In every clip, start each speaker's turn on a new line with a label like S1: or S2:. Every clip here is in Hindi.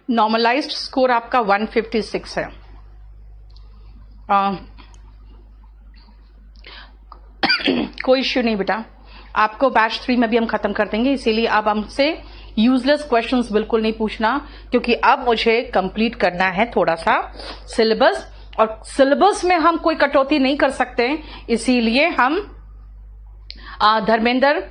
S1: नॉर्मलाइज्ड स्कोर आपका 156 है। कोई इश्यू नहीं बेटा, आपको बैच 3 में भी हम खत्म कर देंगे, इसीलिए अब हमसे यूजलेस क्वेश्चंस बिल्कुल नहीं पूछना, क्योंकि अब मुझे कंप्लीट करना है थोड़ा सा सिलेबस, और सिलेबस में हम कोई कटौती नहीं कर सकते, इसीलिए हम धर्मेंद्र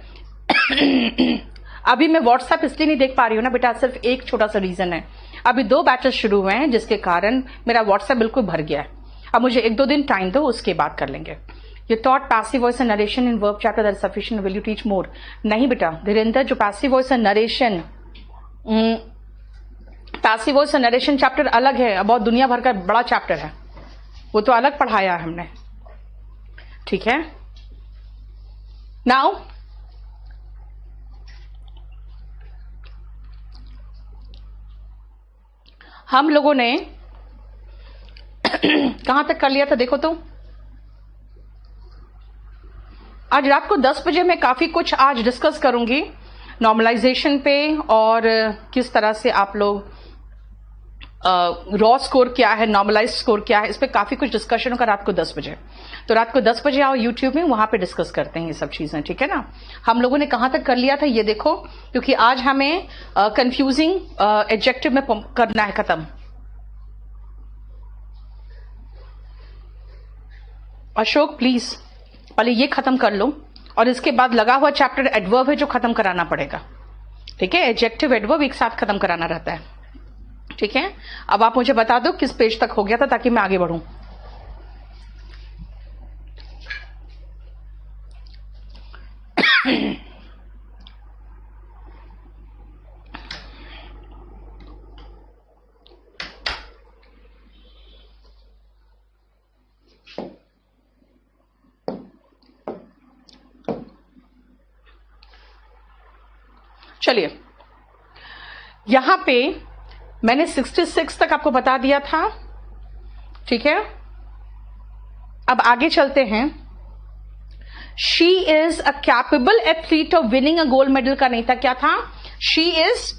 S1: अभी मैं व्हाट्सएप इसलिए नहीं देख पा रही हूँ ना बेटा, सिर्फ एक छोटा सा रीजन है, अभी 2 बैचेस शुरू हुए हैं जिसके कारण मेरा व्हाट्सएप बिल्कुल भर गया है। अब मुझे 1-2 दिन टाइम दो, उसके बाद कर लेंगे। You taught passive voice and narration in verb chapter, that is sufficient. Will you teach more? नहीं बेटा धीरेन्द्र, जो passive voice and narration, passive voice and narration chapter अलग है, बहुत दुनिया भर का बड़ा चैप्टर है, वो तो अलग पढ़ाया है हमने, ठीक है। नाउ हम लोगों ने कहां तक कर लिया था देखो तो। आज रात को 10 बजे मैं काफी कुछ आज डिस्कस करूंगी नॉर्मलाइजेशन पे, और किस तरह से आप लोग रॉ स्कोर क्या है, नॉर्मलाइज स्कोर क्या है, इस पे काफी कुछ डिस्कशन होगा रात को 10 बजे। तो रात को 10 बजे आओ यूट्यूब में, वहां पे डिस्कस करते हैं ये सब चीजें, ठीक है ना। हम लोगों ने कहां तक कर लिया था ये देखो, क्योंकि आज हमें कंफ्यूजिंग एडजेक्टिव में करना है खत्म। अशोक प्लीज पहले ये खत्म कर लो, और इसके बाद लगा हुआ चैप्टर एडवर्ब है जो खत्म कराना पड़ेगा, ठीक है। एडजेक्टिव एडवर्ब एक साथ खत्म कराना रहता है, ठीक है। अब आप मुझे बता दो किस पेज तक हो गया था, ताकि मैं आगे बढ़ूं। चलिए, यहां पे मैंने 66 तक आपको बता दिया था, ठीक है। अब आगे चलते हैं। She is a capable athlete of winning a gold medal का नहीं था, क्या था? She is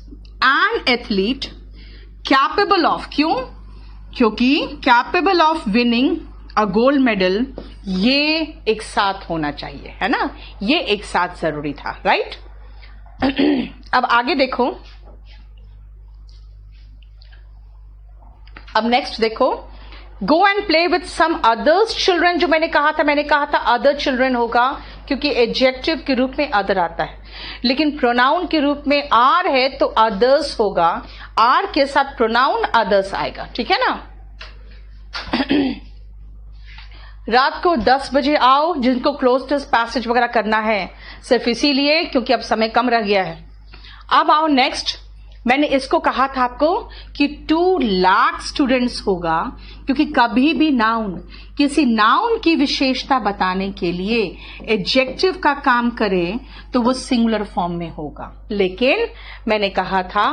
S1: an athlete capable of, क्यों? क्योंकि capable of winning a gold medal, ये एक साथ होना चाहिए, है ना, ये एक साथ जरूरी था, राइट। अब आगे देखो, अब नेक्स्ट देखो, go and play with some others children. जो मैंने कहा था अदर चिल्ड्रन होगा, क्योंकि एडजेक्टिव के रूप में अदर आता है, लेकिन प्रोनाउन के रूप में आर है तो अदर्स होगा, आर के साथ प्रोनाउन अदर्स आएगा, ठीक है ना। रात को 10 बजे आओ, जिनको क्लोज टेस्ट पैसेज वगैरह करना है, सिर्फ इसीलिए क्योंकि अब समय कम रह गया है। अब आओ नेक्स्ट, मैंने इसको कहा था आपको कि 2 लाख स्टूडेंट्स होगा, क्योंकि कभी भी नाउन, किसी नाउन की विशेषता बताने के लिए एडजेक्टिव का काम करे तो वो सिंगुलर फॉर्म में होगा, लेकिन मैंने कहा था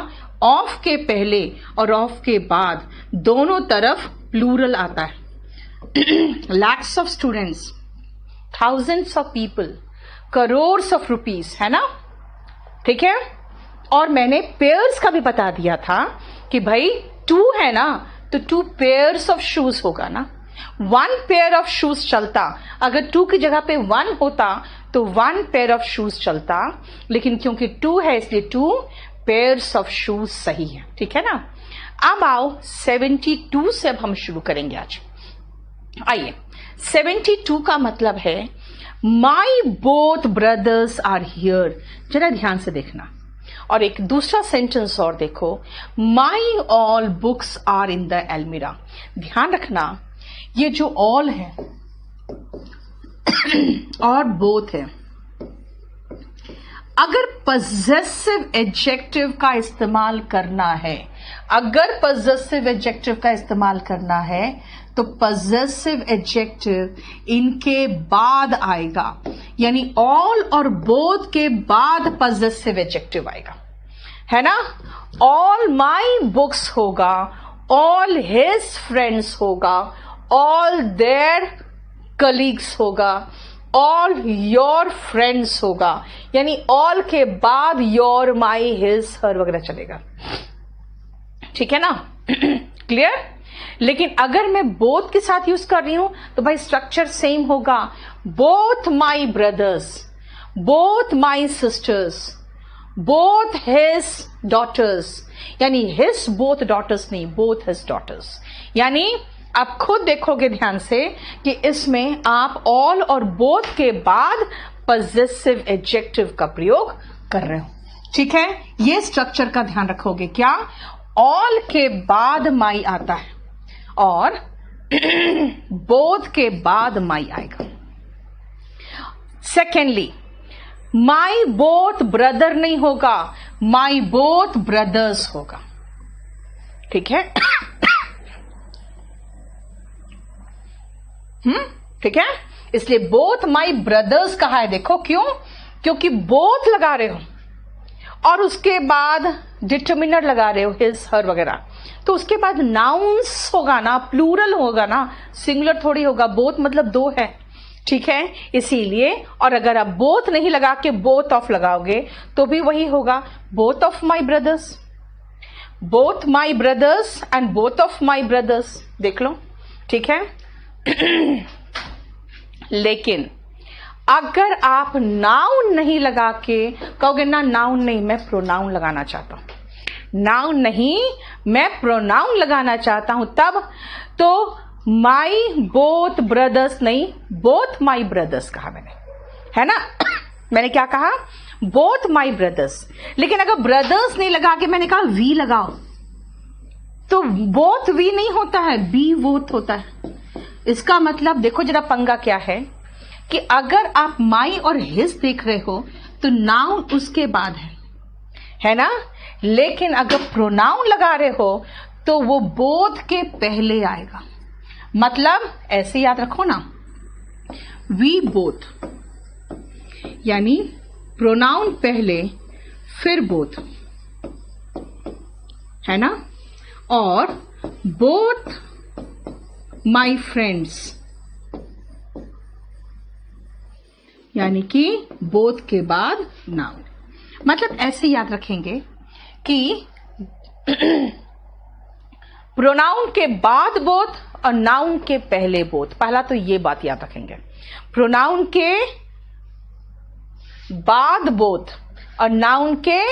S1: ऑफ के पहले और ऑफ के बाद दोनों तरफ प्लूरल आता है। Lakhs of students, thousands of people, crore of rupees, है ना, ठीक है। और मैंने पेयर्स का भी बता दिया था कि भाई 2 है ना, तो 2 पेयर्स ऑफ शूज होगा ना, 1 पेयर ऑफ शूज चलता, अगर 2 की जगह पे 1 होता तो 1 पेयर ऑफ शूज चलता, लेकिन क्योंकि 2 है इसलिए 2 पेयर्स ऑफ शूज सही है, ठीक है ना। अब आओ 72 से अब हम शुरू करेंगे आज। आइए, 72 का मतलब है my both brothers are here. जरा ध्यान से देखना। और एक दूसरा सेंटेंस और देखो, my all books are in the एल्मीरा। ध्यान रखना, ये जो ऑल है और बोथ है, अगर पजेसिव एडजेक्टिव का इस्तेमाल करना है, अगर पजेसिव एडजेक्टिव का इस्तेमाल करना है तो पजेसिव एडजेक्टिव इनके बाद आएगा, यानी ऑल और बोथ के बाद पजेसिव एडजेक्टिव आएगा, है ना। ऑल माई बुक्स होगा, ऑल हिज फ्रेंड्स होगा, ऑल देयर कलीग्स होगा, ऑल योर फ्रेंड्स होगा, यानी ऑल के बाद योर, माई, हिज, हर वगैरह चलेगा। ठीक है ना, क्लियर। लेकिन अगर मैं बोथ के साथ यूज कर रही हूं तो भाई स्ट्रक्चर सेम होगा। Both my brothers, both my sisters, both his daughters, यानी हिज बोथ डॉटर्स नहीं, बोथ हिज डॉटर्स। यानी आप खुद देखोगे ध्यान से कि इसमें आप ऑल और बोथ के बाद पजेसिव एडजेक्टिव का प्रयोग कर रहे हो। ठीक है, ये स्ट्रक्चर का ध्यान रखोगे। क्या? ऑल के बाद माई आता है और बोथ के बाद माई आएगा। सेकेंडली, माई बोथ ब्रदर नहीं होगा, माई बोथ ब्रदर्स होगा। ठीक है, ठीक है। इसलिए बोथ माई ब्रदर्स कहा है। देखो क्यों? क्योंकि बोथ लगा रहे हो और उसके बाद डिटर्मिनर लगा रहे हो, हिज, हर वगैरह, तो उसके बाद नाउन्स होगा ना, प्लूरल होगा ना, सिंगुलर थोड़ी होगा। बोथ मतलब दो है। ठीक है, इसीलिए। और अगर आप बोथ नहीं लगा के बोथ ऑफ लगाओगे तो भी वही होगा, both of my brothers, both my brothers and both of my brothers. देख लो, ठीक है। लेकिन अगर आप नाउन नहीं लगा के कहोगे ना, नाउन नहीं, मैं प्रोनाउन लगाना चाहता हूं, नाउन नहीं, मैं प्रोनाउन लगाना चाहता हूं, तब तो माई बोथ ब्रदर्स नहीं, बोथ माई ब्रदर्स कहा मैंने, है ना। मैंने क्या कहा? Both my brothers. लेकिन अगर ब्रदर्स नहीं लगा के मैंने कहा वी लगाओ, तो बोथ वी नहीं होता है, बी बोथ होता है। इसका मतलब देखो जरा पंगा क्या है कि अगर आप माई और हिज देख रहे हो तो नाउन उसके बाद है ना। लेकिन अगर प्रोनाउन लगा रहे हो तो वो बोथ के पहले आएगा। मतलब ऐसे याद रखो ना, वी बोथ, यानी प्रोनाउन पहले फिर बोथ, है ना। और बोथ माई फ्रेंड्स, यानी कि बोथ के बाद नाउन। मतलब ऐसे याद रखेंगे कि प्रोनाउन के बाद बोथ और नाउन के पहले बोथ। पहला तो ये बात याद रखेंगे, प्रोनाउन के बाद बोथ और नाउन के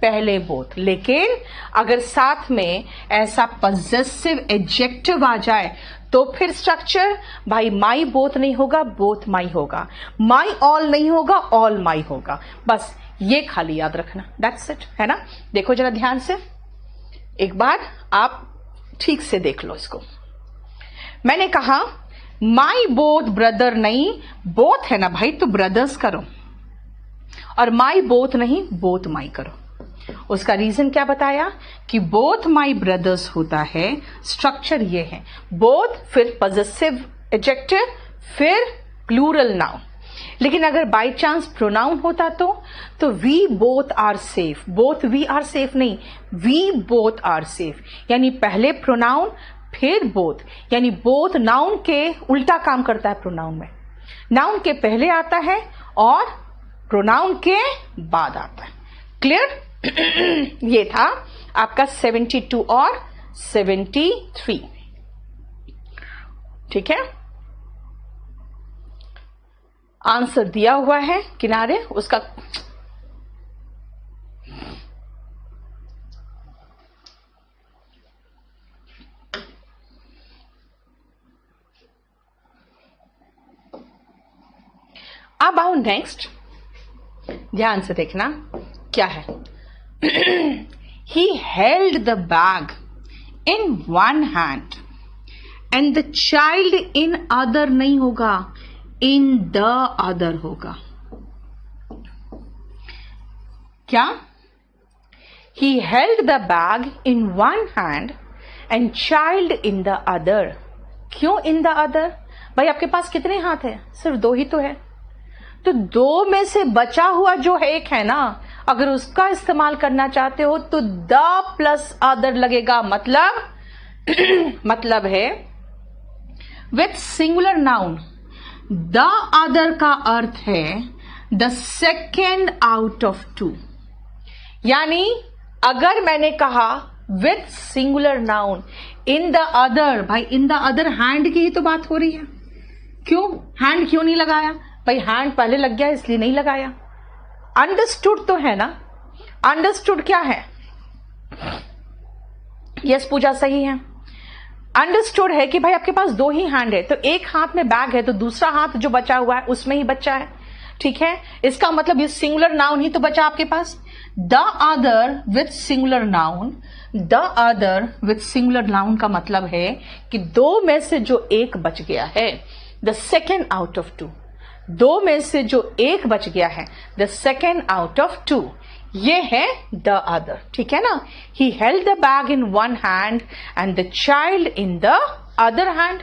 S1: पहले बोथ। लेकिन अगर साथ में ऐसा पजेसिव एडजेक्टिव आ जाए तो फिर स्ट्रक्चर भाई माई बोथ नहीं होगा, बोथ माई होगा, माई ऑल नहीं होगा, ऑल माई होगा। बस ये खाली याद रखना, दैट्स इट, है ना। देखो जरा ध्यान से, एक बार आप ठीक से देख लो इसको। मैंने कहा माई बोथ ब्रदर नहीं, बोथ है ना भाई, तो ब्रदर्स करो, और माई बोथ नहीं, बोथ माई करो। उसका रीजन क्या बताया कि बोथ माई ब्रदर्स होता है, स्ट्रक्चर ये है, बोथ फिर पजेसिव एडजेक्टिव फिर प्लूरल नाउन। लेकिन अगर बाय चांस प्रोनाउन होता तो we both are safe, both we are safe नहीं, वी बोथ आर सेफ, यानी पहले प्रोनाउन फिर बोथ, यानी बोथ नाउन के उल्टा काम करता है। प्रोनाउन में नाउन के पहले आता है और प्रोनाउन के बाद आता है। क्लियर? ये था आपका 72 और 73। ठीक है, आंसर दिया हुआ है किनारे उसका। अब आओ नेक्स्ट, ध्यान से देखना क्या है। He held the bag in one hand and the child in other नहीं होगा, in the other होगा। क्या? He held the bag in one hand and child in the other। क्यों in the other? भाई आपके पास कितने हाथ है? सिर्फ दो ही तो है। तो दो में से बचा हुआ जो है एक है ना, अगर उसका इस्तेमाल करना चाहते हो तो द प्लस अदर लगेगा। मतलब है with singular noun the other का अर्थ है the second out of two. यानी अगर मैंने कहा with singular noun in the other, भाई इन द अदर हैंड की ही तो बात हो रही है। क्यों हैंड क्यों नहीं लगाया? भाई हैंड पहले लग गया इसलिए नहीं लगाया। अंडरस्टूड तो है ना? अंडरस्टूड क्या है? यस पूजा सही है। अंडरस्टूड है कि भाई आपके पास दो ही हैंड है, तो एक हाथ में बैग है तो दूसरा हाथ जो बचा हुआ है उसमें ही बच्चा है। ठीक है, इसका मतलब ये सिंगुलर नाउन ही तो बचा आपके पास। The other with singular noun, the other with singular noun का मतलब है कि दो में से जो एक बच गया है, the second out of two. दो में से जो एक बच गया है, the second out of two, ये है द अदर। ठीक है ना? He held the bag in one hand and the child in the other hand.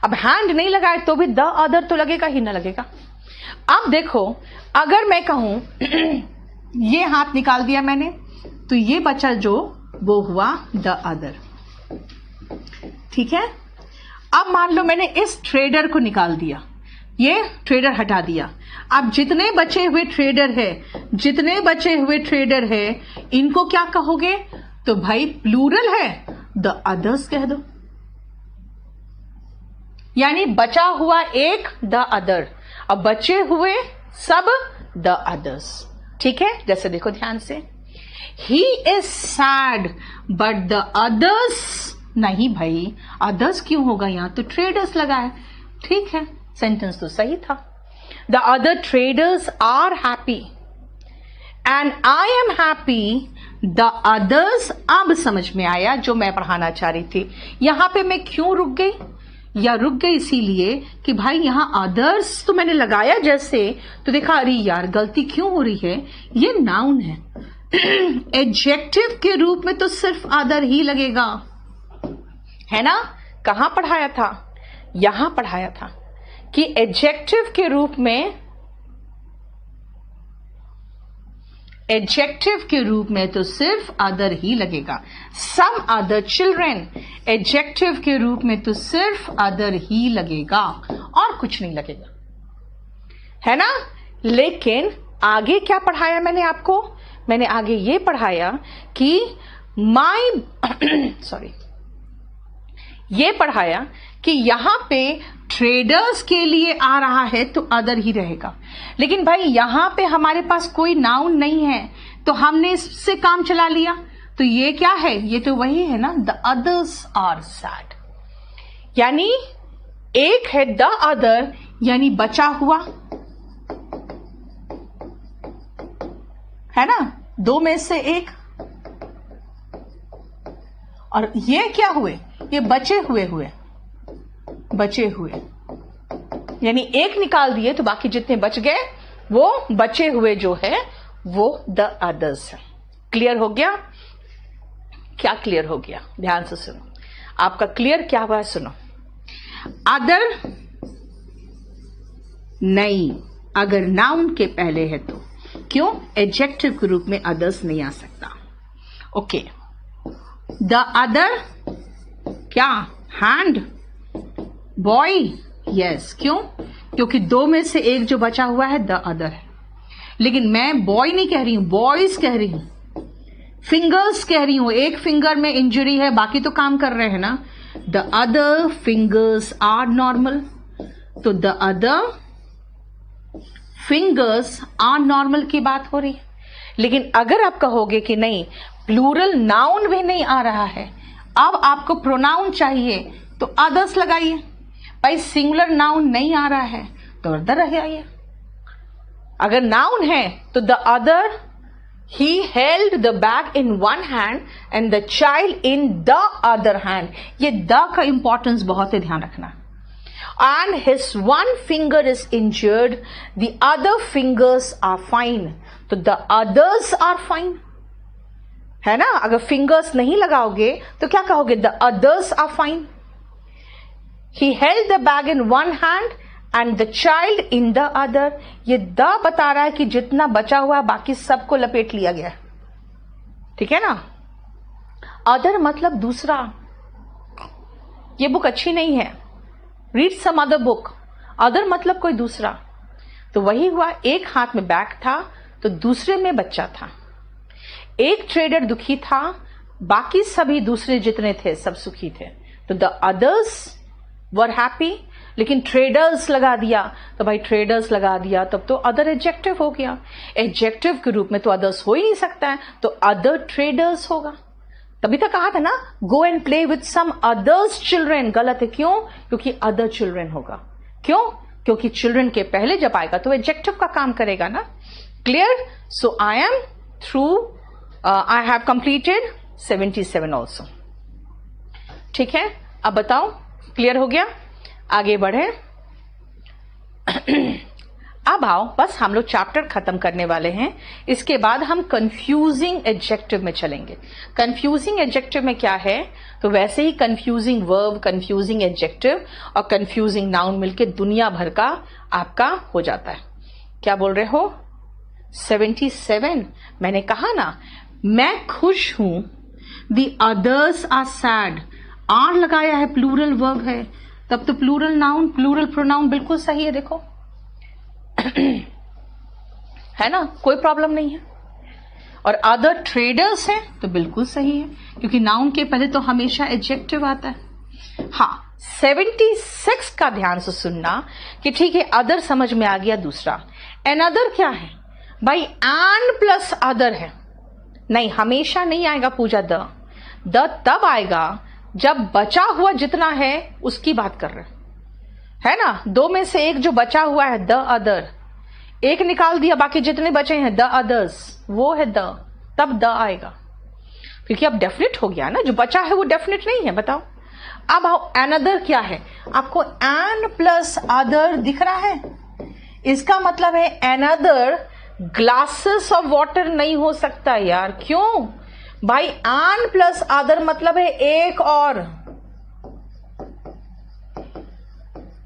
S1: अब हैंड नहीं लगाए तो भी द अदर तो लगेगा ही ना लगेगा। अब देखो, अगर मैं कहूं ये हाथ निकाल दिया मैंने, तो ये बचा जो वो हुआ द अदर। ठीक है, अब मान लो मैंने इस ट्रेडर को निकाल दिया, ये ट्रेडर हटा दिया। अब जितने बचे हुए ट्रेडर है इनको क्या कहोगे? तो भाई प्लूरल है, द अदर्स कह दो। यानी बचा हुआ एक द अदर, अब बचे हुए सब द अदर्स। ठीक है, जैसे देखो ध्यान से, he is sad but the others नहीं। भाई अदर्स क्यों होगा? यहां तो ट्रेडर्स लगा है। ठीक है, सेंटेंस तो सही था। The other traders are happy and I am happy, the others. अब समझ में आया जो मैं पढ़ाना चाह रही थी। यहां पे मैं क्यों रुक गई? या रुक गई इसीलिए कि भाई यहां अदर्स तो मैंने लगाया जैसे, तो देखा अरे यार गलती क्यों हो रही है, ये नाउन है। एडजेक्टिव के रूप में तो सिर्फ अदर ही लगेगा, है ना? कहां पढ़ाया था? यहां पढ़ाया था कि एडजेक्टिव के रूप में तो सिर्फ अदर ही लगेगा। सम अदर चिल्ड्रेन, एडजेक्टिव के रूप में तो सिर्फ अदर ही लगेगा और कुछ नहीं लगेगा, है ना? लेकिन आगे क्या पढ़ाया मैंने आपको? मैंने आगे ये पढ़ाया कि ये पढ़ाया कि यहां पे ट्रेडर्स के लिए आ रहा है तो अदर ही रहेगा। लेकिन भाई यहां पे हमारे पास कोई नाउन नहीं है तो हमने इससे काम चला लिया, तो ये क्या है? ये तो वही है ना, द अदर्स आर सैड। यानी एक है द अदर, यानी बचा हुआ, है ना? दो में से एक, और ये क्या हुए? ये बचे हुए, यानी एक निकाल दिए तो बाकी जितने बच गए वो बचे हुए जो है वो द अदर्स है। क्लियर हो गया? क्या क्लियर हो गया? ध्यान से सुनो, आपका क्लियर क्या हुआ है? सुनो, अदर नहीं अगर नाउन के पहले है तो, क्यों? एडजेक्टिव के रूप में अदर्स नहीं आ सकता। ओके, द अदर क्या? Hand, boy, yes. क्यों? क्योंकि दो में से एक जो बचा हुआ है द अदर है। लेकिन मैं बॉय नहीं कह रही हूं, बॉयज कह रही हूं, फिंगर्स कह रही हूं। एक फिंगर में इंजरी है, बाकी तो काम कर रहे हैं ना। The other fingers are normal, तो the other fingers are normal की बात हो रही है। लेकिन अगर आप कहोगे कि नहीं, प्लूरल नाउन भी नहीं आ रहा है, अब आपको प्रोनाउन चाहिए, तो अदर्स लगाइए। भाई सिंगुलर नाउन नहीं आ रहा है तो अदर रह आइए। अगर नाउन है तो the other, he held the bag in one hand and the child in the other hand. ये the का इंपॉर्टेंस बहुत है, ध्यान रखना. And his one finger is injured, the other fingers are fine. तो the others are fine है ना. अगर फिंगर्स नहीं लगाओगे तो क्या कहोगे? the others are fine. He held the bag in one hand and the child in the other. ये द बता रहा है कि जितना बचा हुआ है बाकी सबको लपेट लिया गया. ठीक है ना. अदर मतलब दूसरा. ये बुक अच्छी नहीं है, read some other book. Other मतलब कोई दूसरा. तो वही हुआ, एक हाथ में बैग था तो दूसरे में बच्चा था. एक ट्रेडर दुखी था, बाकी सभी दूसरे जितने थे सब सुखी थे. तो द अदर्स वर हैप्पी. लेकिन ट्रेडर्स लगा दिया तो भाई ट्रेडर्स लगा दिया तब तो अदर एडजेक्टिव हो गया. एडजेक्टिव के रूप में तो अदर्स हो ही नहीं सकता है, तो अदर ट्रेडर्स होगा. तभी तो कहा था ना, go and play with some others children. गलत है. क्यों? क्योंकि अदर चिल्ड्रेन होगा. क्यों? क्योंकि चिल्ड्रेन के पहले जब आएगा तो एडजेक्टिव का काम करेगा ना. Clear? So I am through. I have completed 77 also. ठीक है, अब बताओ क्लियर हो गया? आगे बढ़े. अब आओ, बस हम लोग चैप्टर खत्म करने वाले हैं. इसके बाद हम कंफ्यूजिंग एडजेक्टिव में चलेंगे. कंफ्यूजिंग एडजेक्टिव में क्या है? तो वैसे ही कंफ्यूजिंग वर्ब, कंफ्यूजिंग एडजेक्टिव और कंफ्यूजिंग नाउन मिलके दुनिया भर का आपका हो जाता है. क्या बोल रहे हो? 77. मैंने कहा ना, मैं खुश हूं. The others are sad. Are लगाया है, प्लूरल वर्ब है, तब तो प्लूरल नाउन, प्लूरल प्रोनाउन बिल्कुल सही है. देखो है ना, कोई प्रॉब्लम नहीं है. और अदर ट्रेडर्स है तो बिल्कुल सही है, क्योंकि नाउन के पहले तो हमेशा एडजेक्टिव आता है. हाँ, 76 का ध्यान से सुनना कि ठीक है, अदर समझ में आ गया. दूसरा अनदर क्या है भाई? एंड प्लस अदर है. नहीं, हमेशा नहीं आएगा पूजा. द तब आएगा जब बचा हुआ जितना है उसकी बात कर रहे है ना. दो में से एक जो बचा हुआ है, द अदर. एक निकाल दिया, बाकी जितने बचे हैं द अदर्स, वो है द. तब द आएगा, क्योंकि अब डेफिनेट हो गया ना. जो बचा है वो डेफिनेट नहीं है. बताओ. अब आओ, अनदर क्या है? आपको एन प्लस अदर दिख रहा है? इसका मतलब है अनदर ग्लासेस ऑफ वाटर नहीं हो सकता यार. क्यों भाई? एन प्लस अदर मतलब है एक और.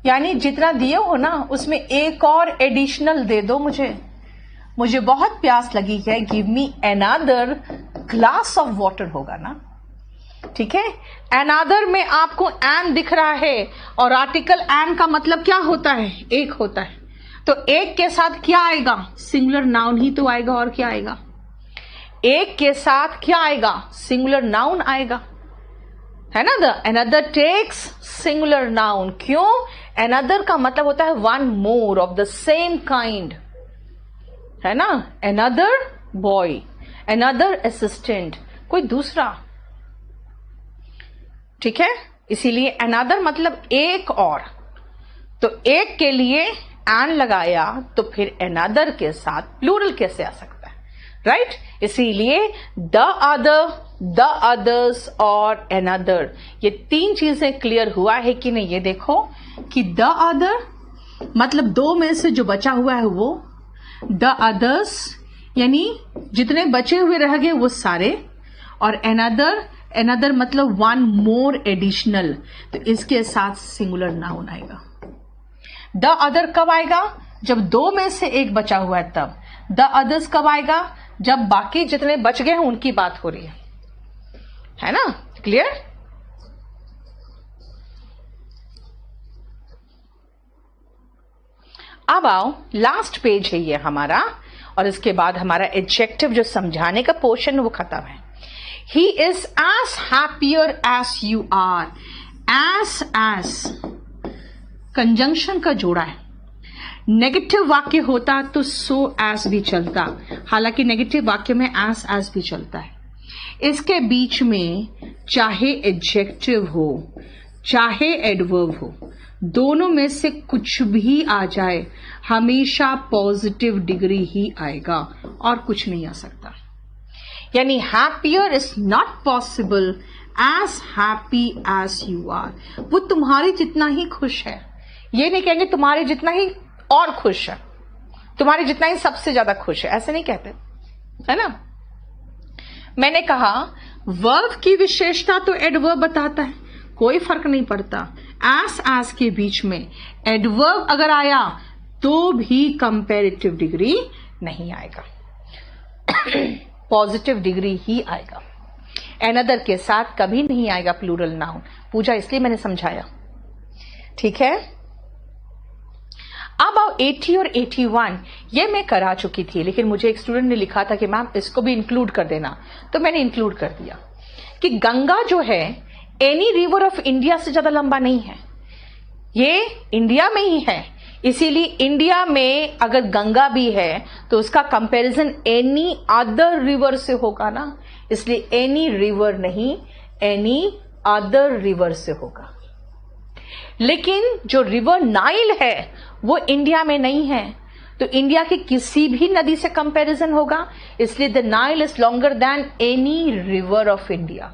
S1: यानी जितना दिए हो ना उसमें एक और एडिशनल दे दो. मुझे बहुत प्यास लगी है, give me another glass of water होगा ना. ठीक है. अनदर में आपको एन दिख रहा है और आर्टिकल एन का मतलब क्या होता है? एक होता है. तो एक के साथ क्या आएगा? सिंगुलर नाउन ही तो आएगा. और क्या आएगा? एक के साथ क्या आएगा? सिंगुलर नाउन आएगा, है ना. The another takes singular noun. क्यों? अनदर का मतलब होता है one more of the same kind, है ना. अनदर बॉय, अनदर असिस्टेंट, कोई दूसरा. ठीक है. इसीलिए अनदर मतलब एक और. तो एक के लिए एन लगाया तो फिर अनदर के साथ प्लूरल कैसे आ सकता है? राइट. इसीलिए द अदर, द अदर्स और अनदर, ये तीन चीजें क्लियर हुआ है कि नहीं? ये देखो कि द अदर मतलब दो में से जो बचा हुआ है वो. द अदर्स यानी जितने बचे हुए रह गए वो सारे. और अनदर, अनदर मतलब वन मोर एडिशनल. तो इसके साथ सिंगुलर नाउन आएगा. द अदर कब आएगा? जब दो में से एक बचा हुआ है तब. द अदर्स कब आएगा? जब बाकी जितने बच गए हैं उनकी बात हो रही है ना. क्लियर? अब आओ, लास्ट पेज है ये हमारा, और इसके बाद हमारा एडजेक्टिव जो समझाने का पोर्शन वो खत्म है. He is as happier as you are. As conjunction का जोड़ा है. नेगेटिव वाक्य होता तो सो एज भी चलता, हालांकि नेगेटिव वाक्य में एज भी चलता है. इसके बीच में चाहे एडजेक्टिव हो चाहे एडवर्ब हो, दोनों में से कुछ भी आ जाए, हमेशा पॉजिटिव डिग्री ही आएगा और कुछ नहीं आ सकता। यानी happier is not possible as happy as you are. वो तुम्हारे जितना ही खुश है, ये नहीं कहेंगे तुम्हारे जितना ही और खुश है, तुम्हारे जितना ही सबसे ज्यादा खुश है, ऐसे नहीं कहते, है ना। मैंने कहा वर्ब की विशेषता तो एडवर्ब बताता है, कोई फर्क नहीं पड़ता। एस के बीच में एडवर्ब अगर आया तो भी कंपैरेटिव डिग्री नहीं आएगा, पॉजिटिव डिग्री ही आएगा। एनदर के साथ कभी नहीं आएगा प्लूरल नाउन। पूजा इसलिए मैंने समझाया, ठीक है। अब आओ 80 और 81, ये मैं करा चुकी थी, लेकिन मुझे एक स्टूडेंट ने लिखा था कि मैम इसको भी इंक्लूड कर देना, तो मैंने इंक्लूड कर दिया कि गंगा जो है एनी रिवर ऑफ इंडिया से ज्यादा लंबा नहीं है, ये इंडिया में ही है, इसीलिए इंडिया में अगर गंगा भी है तो उसका कंपैरिजन एनी अदर रिवर से होगा ना, इसलिए एनी रिवर नहीं, एनी अदर रिवर से होगा। लेकिन जो रिवर नाइल है वो इंडिया में नहीं है, तो इंडिया की किसी भी नदी से कंपैरिजन होगा, इसलिए the Nile is longer than any river of India.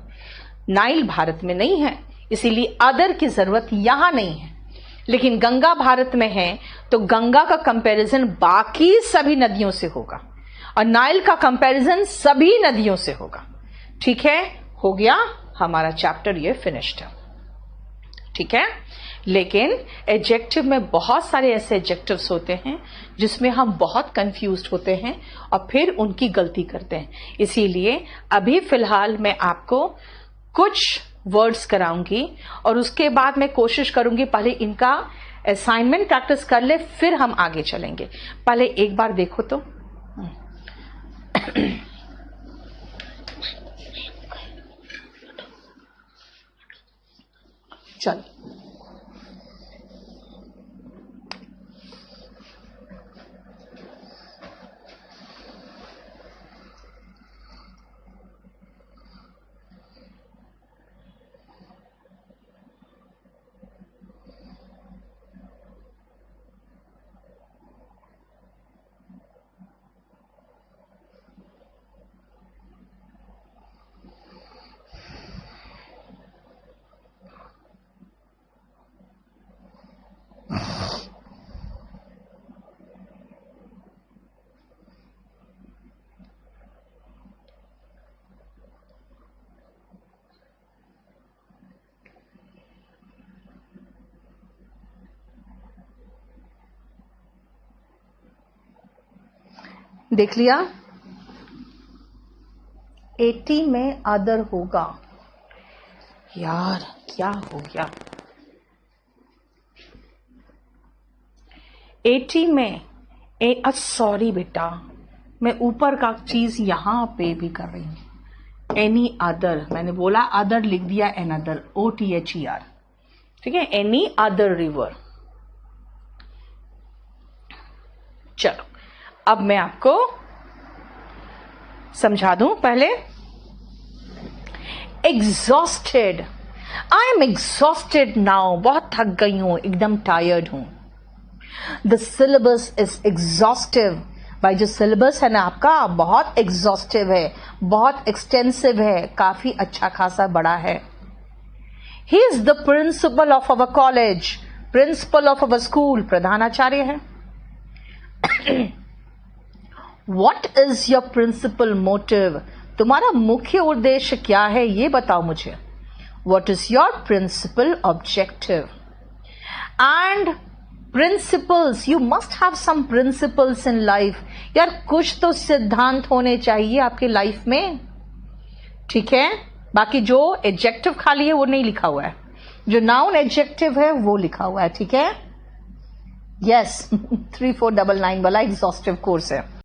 S1: Nile Bharat में नहीं है, इसीलिए अदर की जरूरत यहां नहीं है। लेकिन गंगा भारत में है तो गंगा का कंपैरिजन बाकी सभी नदियों से होगा और नाइल का कंपैरिजन सभी नदियों से होगा। ठीक है, हो गया हमारा चैप्टर, ये फिनिश्ड है, ठीक है। लेकिन एडजेक्टिव में बहुत सारे ऐसे एडजेक्टिव्स होते हैं जिसमें हम बहुत कंफ्यूज्ड होते हैं और फिर उनकी गलती करते हैं। इसीलिए अभी फिलहाल मैं आपको कुछ वर्ड्स कराऊंगी और उसके बाद मैं कोशिश करूंगी पहले इनका असाइनमेंट प्रैक्टिस कर ले, फिर हम आगे चलेंगे। पहले एक बार देखो तो चलो, देख लिया। 80 में अदर होगा, यार क्या हो गया। 80 में सॉरी बेटा, मैं ऊपर का चीज यहां पे भी कर रही हूं। एनी अदर, मैंने बोला अदर लिख दिया, एन अदर, OTHER, ठीक है, एनी अदर रिवर। चलो अब मैं आपको समझा दूं। पहले exhausted, I am exhausted now, बहुत थक गई हूं, एकदम टायर्ड हूं। द सिलेबस इज एग्जॉस्टिव, भाई जो सिलेबस है ना आपका बहुत एग्जॉस्टिव है, बहुत एक्सटेंसिव है, काफी अच्छा खासा बड़ा है। He is the principle of our college, principle of our school, प्रधानाचार्य है। What is your principal motive? तुम्हारा मुख्य उद्देश्य क्या है ये बताओ मुझे। What is your principal objective? And principles, you must have some principles in life. यार कुछ तो सिद्धांत होने चाहिए आपके लाइफ में, ठीक है। बाकी जो एडजेक्टिव खाली है वो नहीं लिखा हुआ है, जो नाउन एडजेक्टिव है वो लिखा हुआ है, ठीक है। यस 3499 वाला एग्जॉस्टिव कोर्स है।